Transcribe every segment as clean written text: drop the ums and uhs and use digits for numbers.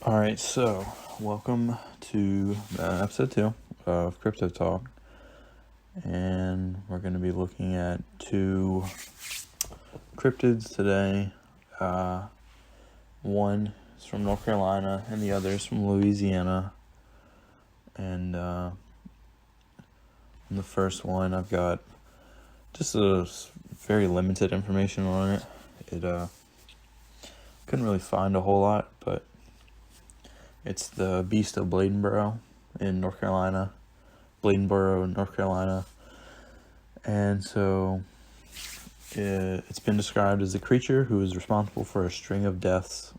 Alright, so welcome to episode 2 of Crypto Talk, and we're going to be looking at two cryptids today. One is from North Carolina and the other is from Louisiana, and on the first one I've got just a very limited information on it. Couldn't really find a whole lot, but it's the Beast of Bladenboro in North Carolina. Bladenboro, North Carolina. And so it's been described as a creature who is responsible for a string of deaths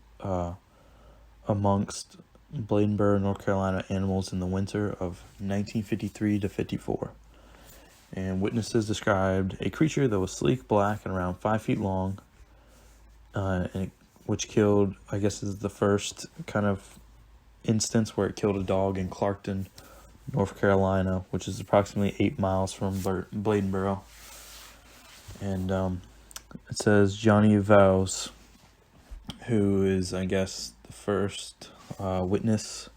amongst Bladenboro, North Carolina animals in the winter of 1953 to 54. And witnesses described a creature that was sleek, black, and around 5 feet long, which killed, I guess is the first kind of instance where it killed a dog in Clarkton, North Carolina, which is approximately 8 miles from Bladenboro. And it says Johnny Vowes, who is, I guess, the first witness,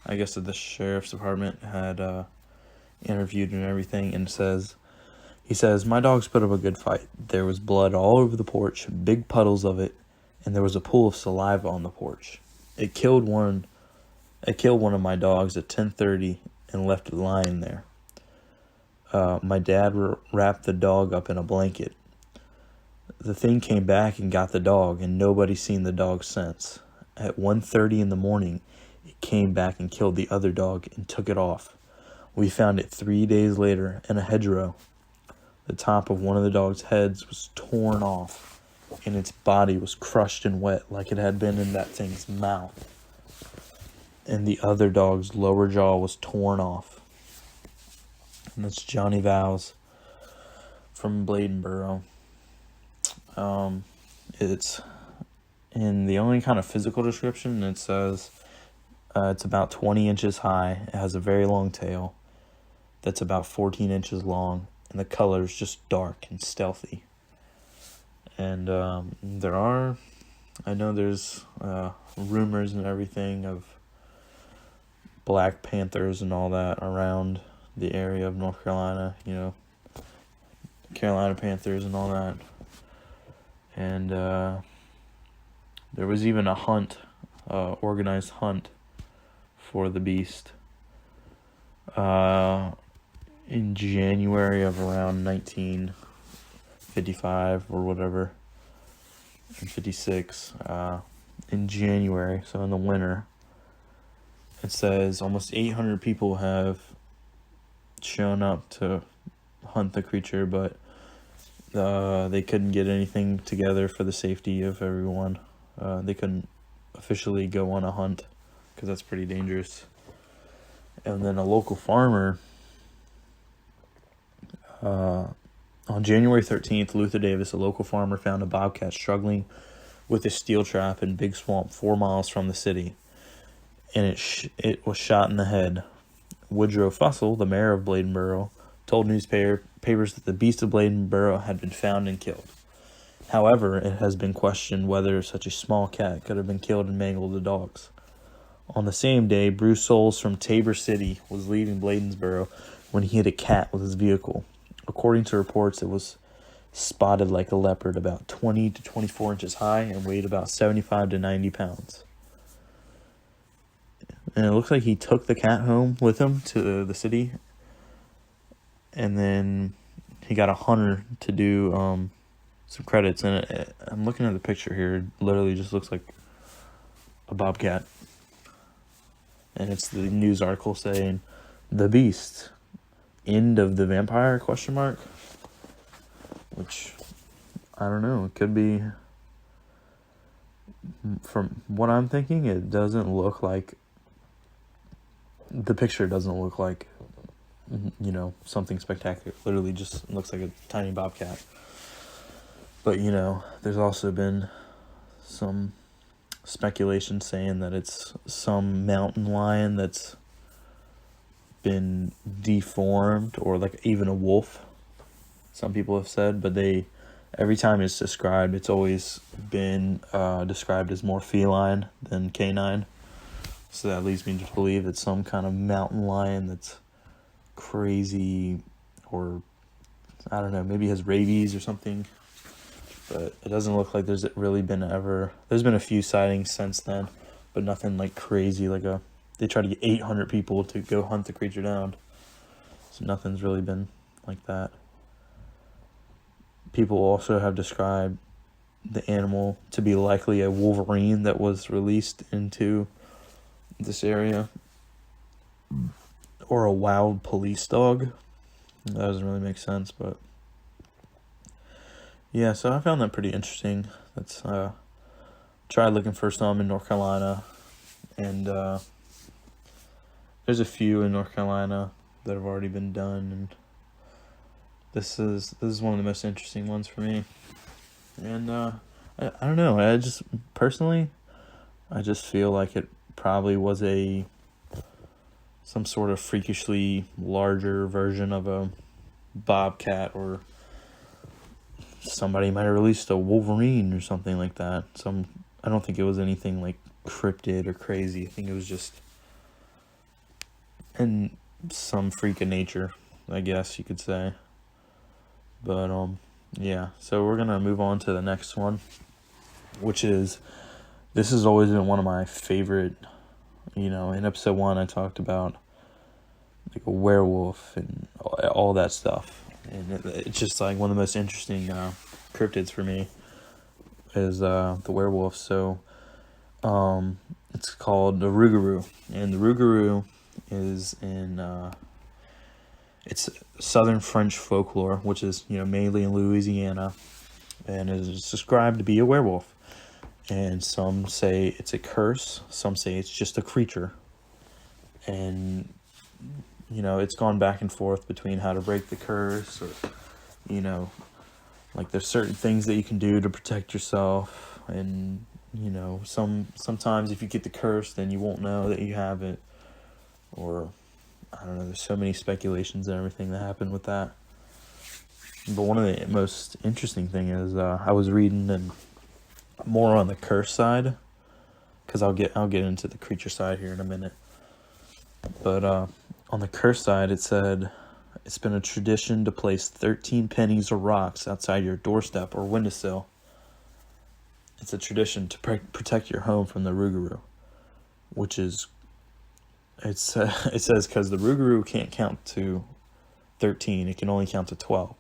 I guess, that the sheriff's department had interviewed and everything, and he says, "My dogs put up a good fight. There was blood all over the porch, big puddles of it, and there was a pool of saliva on the porch. It killed one of my dogs at 10:30 and left it lying there. My dad wrapped the dog up in a blanket. The thing came back and got the dog, and nobody's seen the dog since. At 1:30 in the morning, it came back and killed the other dog and took it off. We found it 3 days later in a hedgerow. The top of one of the dog's heads was torn off, and its body was crushed and wet like it had been in that thing's mouth. And the other dog's lower jaw was torn off." And that's Johnny Vowes from Bladenboro. It's in the only kind of physical description, it says it's about 20 inches high. It has a very long tail that's about 14 inches long, and the color is just dark and stealthy. And I know there's rumors and everything of Black Panthers and all that around the area of North Carolina, Carolina Panthers and all that. And there was even a hunt, organized hunt for the beast in January of around 1955 or whatever, and 56, in January, so in the winter. It says almost 800 people have shown up to hunt the creature, but they couldn't get anything together for the safety of everyone. They couldn't officially go on a hunt because that's pretty dangerous. And then a local farmer, on January 13th, Luther Davis, a local farmer, found a bobcat struggling with a steel trap in Big Swamp 4 miles from the city, and it was shot in the head. Woodrow Fussell, the mayor of Bladenboro, told newspapers that the Beast of Bladenboro had been found and killed. However, it has been questioned whether such a small cat could have been killed and mangled the dogs. On the same day, Bruce Souls from Tabor City was leaving Bladenboro when he hit a cat with his vehicle. According to reports, it was spotted like a leopard, about 20 to 24 inches high, and weighed about 75 to 90 pounds. And it looks like he took the cat home with him to the city, and then he got a hunter to do some credits. And I'm looking at the picture here. It literally just looks like a bobcat. And it's the news article saying, "The Beast, end of the vampire?" ? Which, I don't know. It could be. From what I'm thinking, it doesn't look like. The picture doesn't look like, something spectacular. It literally just looks like a tiny bobcat. But, there's also been some speculation saying that it's some mountain lion that's been deformed, or like even a wolf, some people have said, but every time it's described, it's always been described as more feline than canine. So that leads me to believe it's some kind of mountain lion that's crazy, or I don't know, maybe has rabies or something. But it doesn't look like there's really been there's been a few sightings since then, but nothing like crazy. They tried to get 800 people to go hunt the creature down. So nothing's really been like that. People also have described the animal to be likely a wolverine that was released into this area, or a wild police dog. That doesn't really make sense, but yeah, so I found that pretty interesting. That's tried looking for some in North Carolina, and there's a few in North Carolina that have already been done, and this is one of the most interesting ones for me. And I don't know, I just personally, I just feel like it probably was some sort of freakishly larger version of a bobcat, or somebody might have released a wolverine or something like that. I don't think it was anything like cryptid or crazy. I think it was just in some freak of nature, I guess you could say. But yeah, so we're gonna move on to the next one, which is, this has always been one of my favorite. In episode 1 I talked about like a werewolf and all that stuff, and it's just like one of the most interesting cryptids for me is the werewolf. So it's called the rougarou, and the rougarou is in it's southern French folklore, which is mainly in Louisiana, and it is described to be a werewolf. And some say it's a curse, some say it's just a creature. And it's gone back and forth between how to break the curse, or like there's certain things that you can do to protect yourself, and sometimes if you get the curse, then you won't know that you have it, or I don't know, there's so many speculations and everything that happen with that. But one of the most interesting thing is I was reading, and more on the curse side, because I'll get into the creature side here in a minute. But on the curse side, it said it's been a tradition to place 13 pennies or rocks outside your doorstep or windowsill. It's a tradition to protect your home from the rougarou, which is it says because the rougarou can't count to 13, it can only count to 12.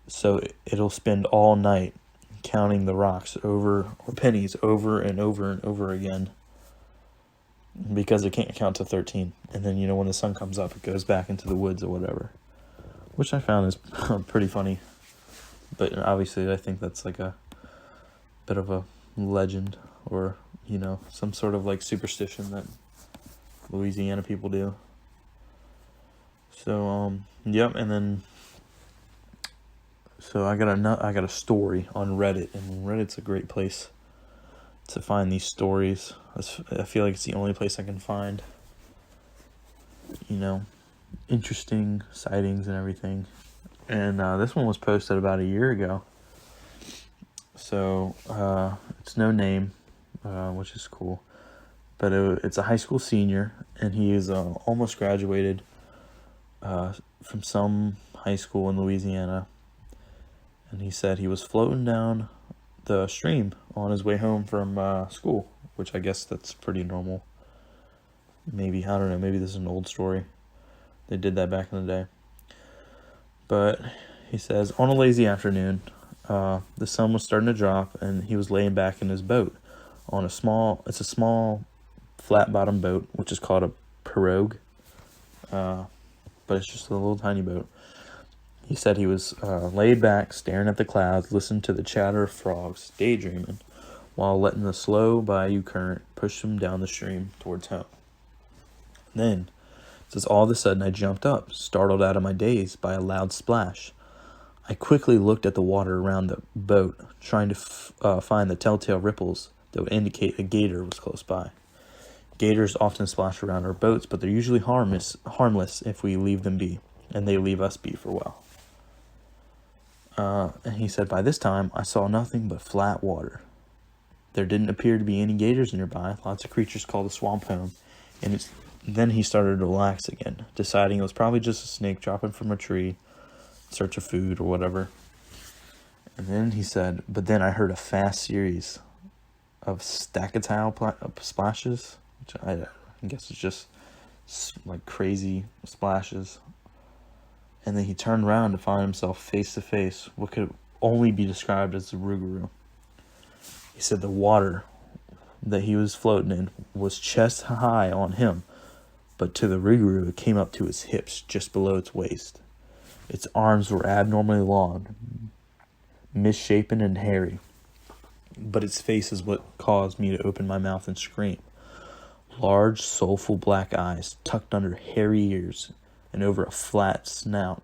So it'll spend all night counting the rocks or pennies over and over and over again, because it can't count to 13. And then when the sun comes up, it goes back into the woods or whatever, which I found is pretty funny. But obviously I think that's like a bit of a legend, or some sort of like superstition that Louisiana people do. So yep. And then so I got a story on Reddit, and Reddit's a great place to find these stories. I feel like it's the only place I can find interesting sightings and everything. And this one was posted about a year ago, so it's no name, which is cool. But it's a high school senior, and he is almost graduated from some high school in Louisiana. And he said he was floating down the stream on his way home from school, which I guess that's pretty normal. Maybe, I don't know, maybe this is an old story. They did that back in the day. But he says, on a lazy afternoon, the sun was starting to drop, and he was laying back in his boat on a small flat bottom boat, which is called a pirogue. But it's just a little tiny boat. He said he was laid back, staring at the clouds, listening to the chatter of frogs, daydreaming, while letting the slow bayou current push him down the stream towards home. Then, it says, all of a sudden I jumped up, startled out of my daze by a loud splash. I quickly looked at the water around the boat, trying to find the telltale ripples that would indicate a gator was close by. Gators often splash around our boats, but they're usually harmless if we leave them be, and they leave us be for well. And he said, by this time, I saw nothing but flat water. There didn't appear to be any gators nearby. Lots of creatures called the swamp home. And then he started to relax again, deciding it was probably just a snake dropping from a tree in search of food or whatever. And then he said, but then I heard a fast series of stackatile splashes, which I guess is just like crazy splashes. And then he turned around to find himself face to face what could only be described as the Rougarou. He said the water that he was floating in was chest high on him, but to the Rougarou it came up to his hips, just below its waist. Its arms were abnormally long, misshapen and hairy, but its face is what caused me to open my mouth and scream. Large, soulful black eyes tucked under hairy ears and over a flat snout,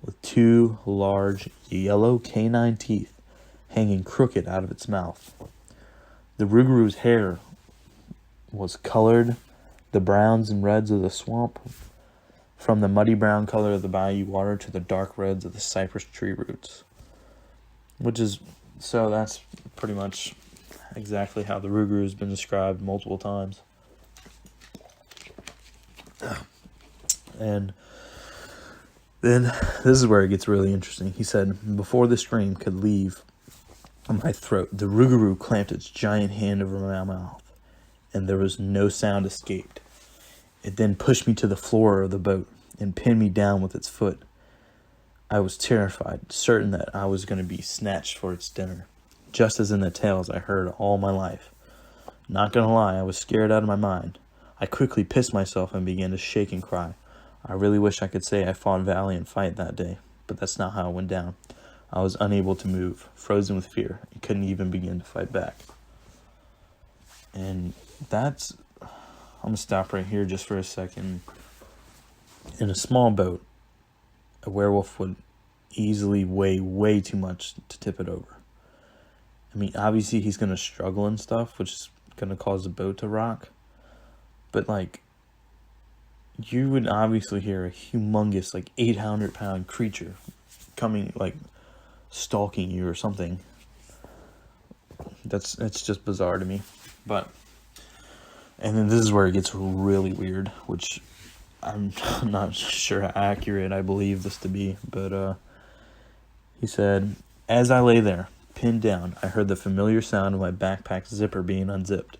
with 2 large yellow canine teeth hanging crooked out of its mouth. The Rougarou's hair was colored the browns and reds of the swamp, from the muddy brown color of the bayou water to the dark reds of the cypress tree roots. So that's pretty much exactly how the Rougarou has been described multiple times. And then this is where it gets really interesting. He said, before the scream could leave my throat, the Rougarou clamped its giant hand over my mouth, and there was no sound escaped. It then pushed me to the floor of the boat and pinned me down with its foot. I was terrified, certain that I was going to be snatched for its dinner, just as in the tales I heard all my life. Not gonna lie, I was scared out of my mind. I quickly pissed myself and began to shake and cry. I really wish I could say I fought a valiant fight that day, but that's not how it went down. I was unable to move, frozen with fear, and couldn't even begin to fight back. And I'm gonna stop right here just for a second. In a small boat, a werewolf would easily weigh way too much to tip it over. I mean, obviously he's gonna struggle and stuff, which is gonna cause the boat to rock. But like, you would obviously hear a humongous, like 800-pound creature coming, like stalking you or something. It's just bizarre to me. And then this is where it gets really weird, which I'm not sure how accurate I believe this to be, but he said, as I lay there, pinned down, I heard the familiar sound of my backpack's zipper being unzipped.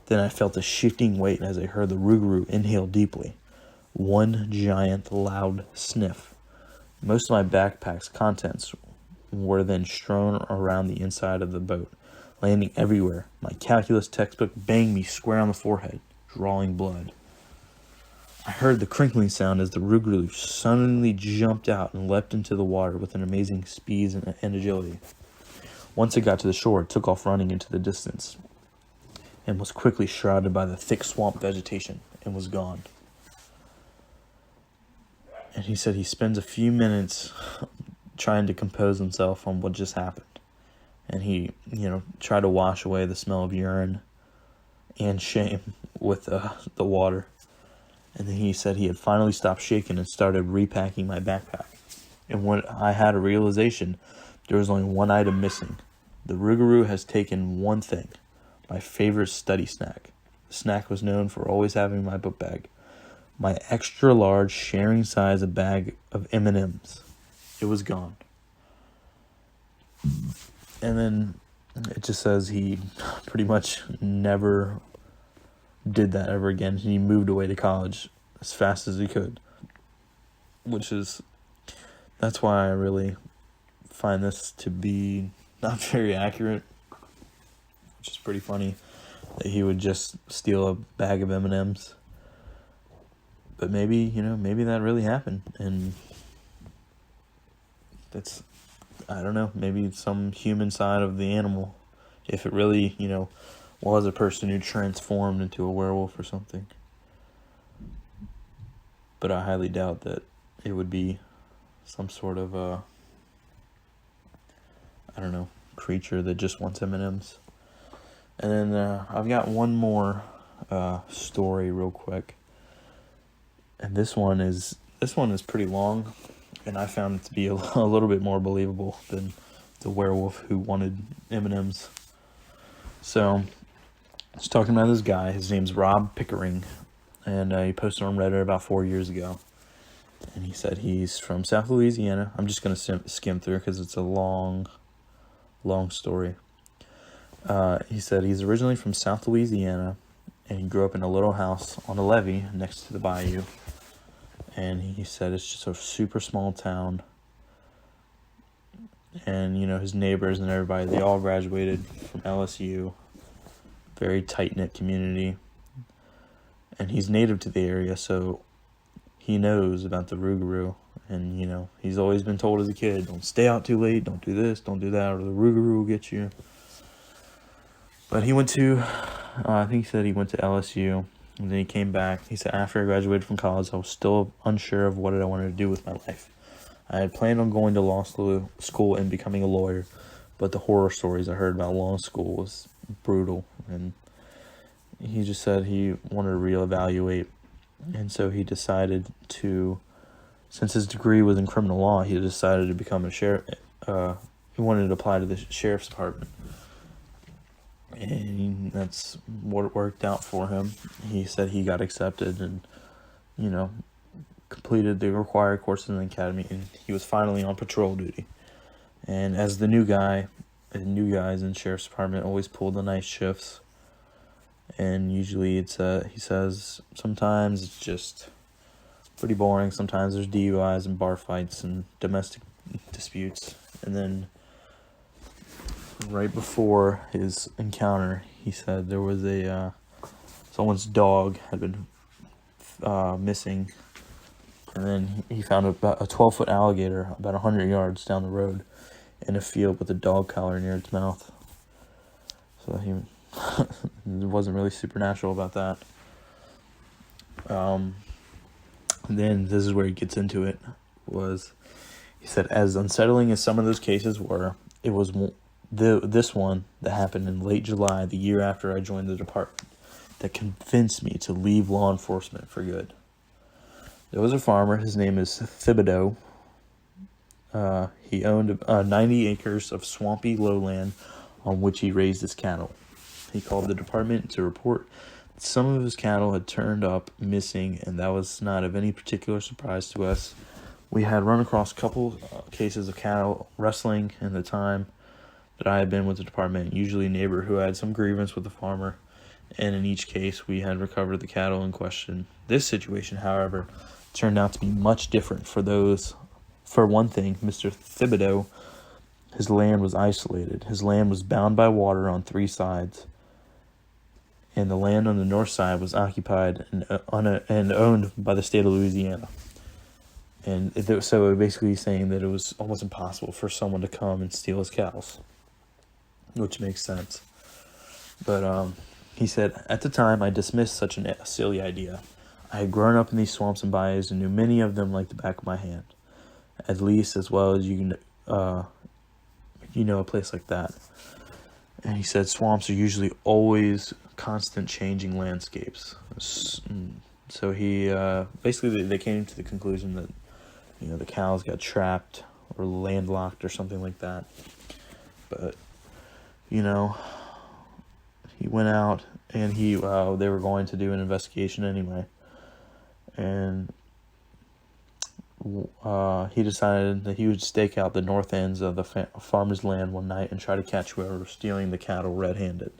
Then I felt a shifting weight as I heard the Rougarou inhale deeply. One giant, loud sniff. Most of my backpack's contents were then strewn around the inside of the boat, landing everywhere. My calculus textbook banged me square on the forehead, drawing blood. I heard the crinkling sound as the Rougarou suddenly jumped out and leapt into the water with an amazing speed and agility. Once it got to the shore, it took off running into the distance and was quickly shrouded by the thick swamp vegetation and was gone. And he said he spends a few minutes trying to compose himself on what just happened. And he, tried to wash away the smell of urine and shame with the water. And then he said he had finally stopped shaking and started repacking my backpack. And when I had a realization, there was only one item missing. The Rougarou has taken one thing, my favorite study snack. The snack was known for always having my book bag. My extra large sharing size bag of M&Ms. It was gone. And then it just says he pretty much never did that ever again. He moved away to college as fast as he could. That's why I really find this to be not very accurate. Which is pretty funny that he would just steal a bag of M&Ms. But maybe that really happened. And that's, I don't know, maybe some human side of the animal. If it really, was a person who transformed into a werewolf or something. But I highly doubt that it would be some sort of creature that just wants M&Ms. And then I've got one more story real quick. And this one is pretty long, and I found it to be a little bit more believable than the werewolf who wanted M&Ms. So I was talking about this guy. His name's Rob Pickering, and he posted on Reddit about 4 years ago. And he said he's from South Louisiana. I'm just going to skim through because it's a long story. He said he's originally from South Louisiana, and he grew up in a little house on a levee next to the bayou. And he said it's just a super small town. And, his neighbors and everybody, they all graduated from LSU. Very tight-knit community. And he's native to the area, so he knows about the Rougarou. And, he's always been told as a kid, don't stay out too late, don't do this, don't do that, or the Rougarou will get you. But he went to, I think he said he went to LSU, and then he came back. He said, after I graduated from college, I was still unsure of what I wanted to do with my life. I had planned on going to law school and becoming a lawyer, but the horror stories I heard about law school was brutal, and he just said he wanted to reevaluate, and so he decided to, since his degree was in criminal law, he decided to become a sheriff. He wanted to apply to the sheriff's department, and that's what worked out for him. He said he got accepted and, completed the required courses in the academy, and he was finally on patrol duty. And as the new guys in sheriff's department always pull the night shifts, and usually it's he says sometimes it's just pretty boring. Sometimes there's DUIs and bar fights and domestic disputes. And then right before his encounter, he said there was someone's dog had been missing. And then he found about a 12-foot alligator about 100 yards down the road in a field with a dog collar near its mouth. So he wasn't really supernatural about that. Then this is where he gets into it. He said, as unsettling as some of those cases were, it was this one that happened in late July, the year after I joined the department, that convinced me to leave law enforcement for good. There was a farmer, his name is Thibodeau. He owned 90 acres of swampy lowland on which he raised his cattle. He called the department to report that some of his cattle had turned up missing, and that was not of any particular surprise to us. We had run across a couple cases of cattle rustling in the time that I had been with the department, usually a neighbor who had some grievance with the farmer, and in each case we had recovered the cattle in question. This situation, however, turned out to be much different. For one thing, Mr. Thibodeau, his land was isolated. His land was bound by water on 3 sides, and the land on the north side was occupied and owned by the state of Louisiana. And so basically saying that it was almost impossible for someone to come and steal his cows, which makes sense. But he said, at the time, I dismissed such a silly idea. I had grown up in these swamps and bayous and knew many of them like the back of my hand, at least as well as a place like that. And he said swamps are usually always constant changing landscapes. So he basically they came to the conclusion that the cows got trapped or landlocked or something like that. But he went out and they were going to do an investigation anyway. And he decided that he would stake out the north ends of the farmer's land one night and try to catch whoever was stealing the cattle red-handed.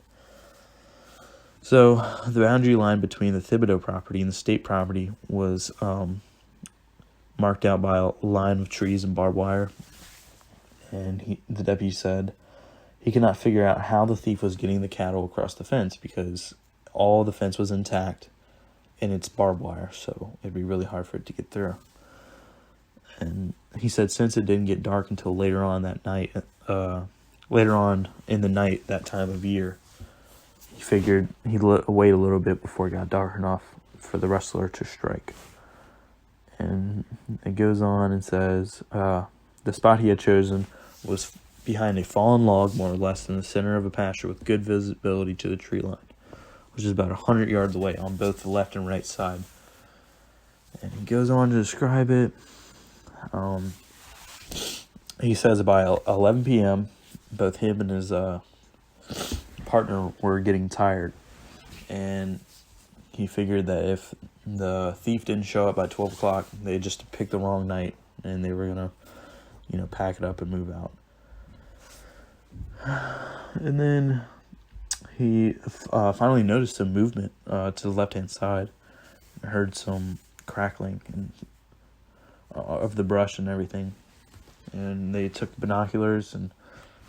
So the boundary line between the Thibodeau property and the state property was marked out by a line of trees and barbed wire. And the deputy said he could not figure out how the thief was getting the cattle across the fence because all the fence was intact and it's barbed wire, so it'd be really hard for it to get through. And he said since it didn't get dark until later on in the night that time of year, he figured he'd wait a little bit before it got dark enough for the rustler to strike. And it goes on and says the spot he had chosen was behind a fallen log, more or less in the center of a pasture with good visibility to the tree line, which is about 100 yards away on both the left and right side. And he goes on to describe it. He says by 11 p.m., both him and his partner were getting tired, and he figured that if the thief didn't show up by 12 o'clock, they just picked the wrong night, and they were gonna, pack it up and move out. And then he finally noticed some movement to the left-hand side. I heard some crackling of the brush and everything. And they took binoculars and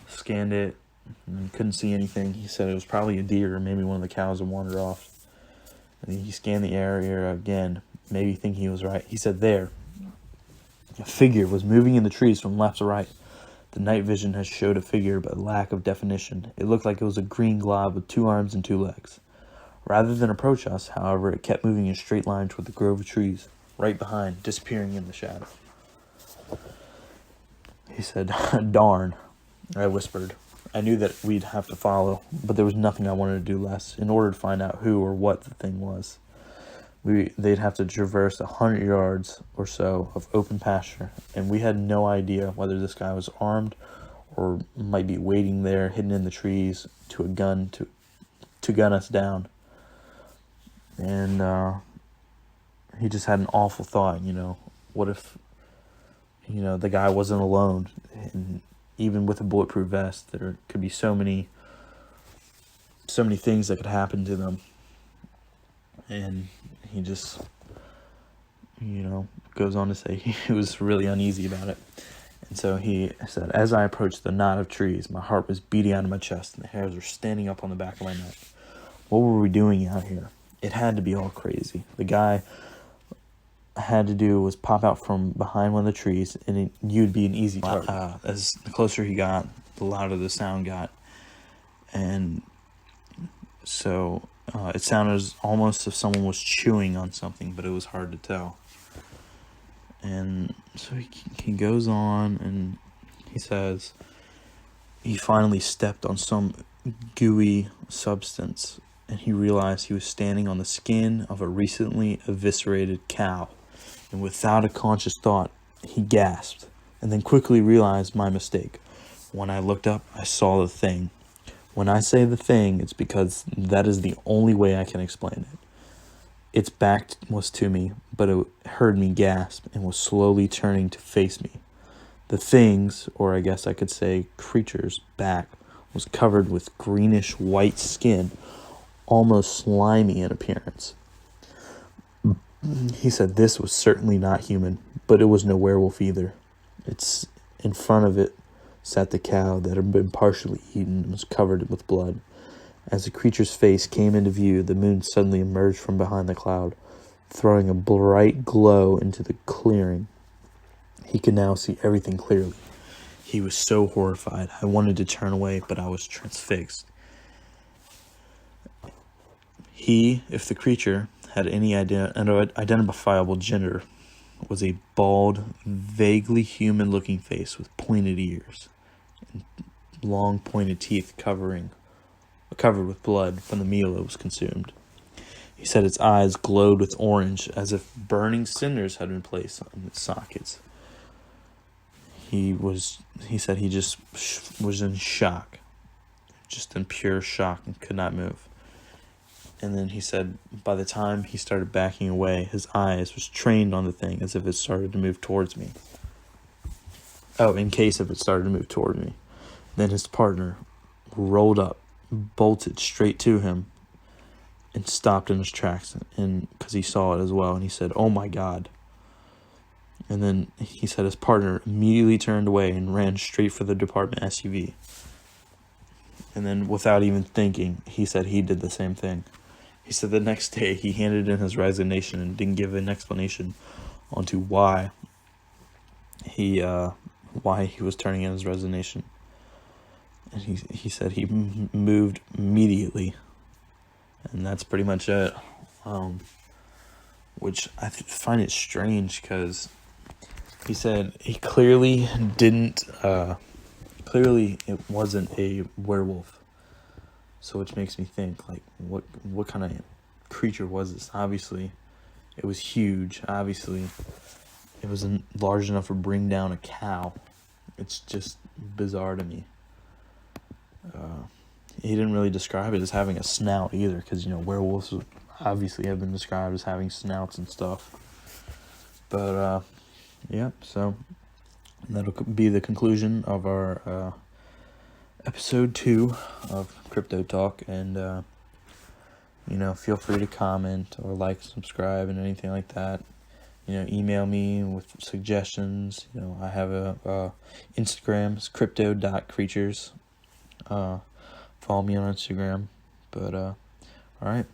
scanned it and couldn't see anything. He said it was probably a deer or maybe one of the cows that wandered off. And he scanned the area again, maybe thinking he was right. He said there, a figure was moving in the trees from left to right. The night vision has showed a figure but lack of definition. It looked like it was a green glob with 2 arms and 2 legs. Rather than approach us, however, it kept moving in a straight line toward the grove of trees, right behind, disappearing in the shadow. He said, "Darn," I whispered. I knew that we'd have to follow, but there was nothing I wanted to do less in order to find out who or what the thing was. They'd have to traverse 100 yards or so of open pasture, and we had no idea whether this guy was armed or might be waiting there, hidden in the trees, to gun us down. And he just had an awful thought, what if, the guy wasn't alone, and even with a bulletproof vest, there could be so many things that could happen to them. And he just, goes on to say he was really uneasy about it. And so he said, as I approached the knot of trees, my heart was beating out of my chest and the hairs were standing up on the back of my neck. What were we doing out here? It had to be all crazy. The guy had to do was pop out from behind one of the trees, and you'd be an easy target. As the closer he got, the louder the sound got. And so it sounded almost as if someone was chewing on something, but it was hard to tell. And so he goes on, and he says he finally stepped on some gooey substance, and he realized he was standing on the skin of a recently eviscerated cow. And without a conscious thought, he gasped, and then quickly realized my mistake. When I looked up, I saw the thing. When I say the thing, it's because that is the only way I can explain it. Its back was to me, but it heard me gasp and was slowly turning to face me. The thing's, or I guess I could say creature's, back was covered with greenish white skin, almost slimy in appearance. He said this was certainly not human, but it was no werewolf either. It's in front of it sat the cow that had been partially eaten and was covered with blood. As the creature's face came into view, the moon suddenly emerged from behind the cloud, throwing a bright glow into the clearing. He could now see everything clearly. He was so horrified. I wanted to turn away, but I was transfixed. He, if the creature had any identifiable gender, was a bald, vaguely human-looking face with pointed ears and long pointed teeth covered with blood from the meal it was consumed. He said its eyes glowed with orange, as if burning cinders had been placed on its sockets. He said he just was in shock, just in pure shock, and could not move. And then he said by the time he started backing away, his eyes was trained on the thing as if it started to move towards me. Oh, in case if it started to move toward me. Then his partner rolled up, bolted straight to him, and stopped in his tracks, and because he saw it as well, and he said, "Oh my God." And then he said his partner immediately turned away and ran straight for the department SUV. And then without even thinking, he said he did the same thing. He said the next day he handed in his resignation and didn't give an explanation onto why he was turning in his resignation. And he said he moved immediately, and that's pretty much it. Which I find it strange because he said he clearly didn't. Clearly, it wasn't a werewolf. So which makes me think, like, what kind of creature was this? Obviously, it was huge. Obviously, it wasn't large enough to bring down a cow. It's just bizarre to me. he didn't really describe it as having a snout either, because werewolves obviously have been described as having snouts and stuff. But yeah, so that'll be the conclusion of our episode 2 of Crypto Talk. And feel free to comment or like, subscribe, and anything like that. Email me with suggestions. I have a Instagram, it's crypto.creatures. Follow me on Instagram. But all right.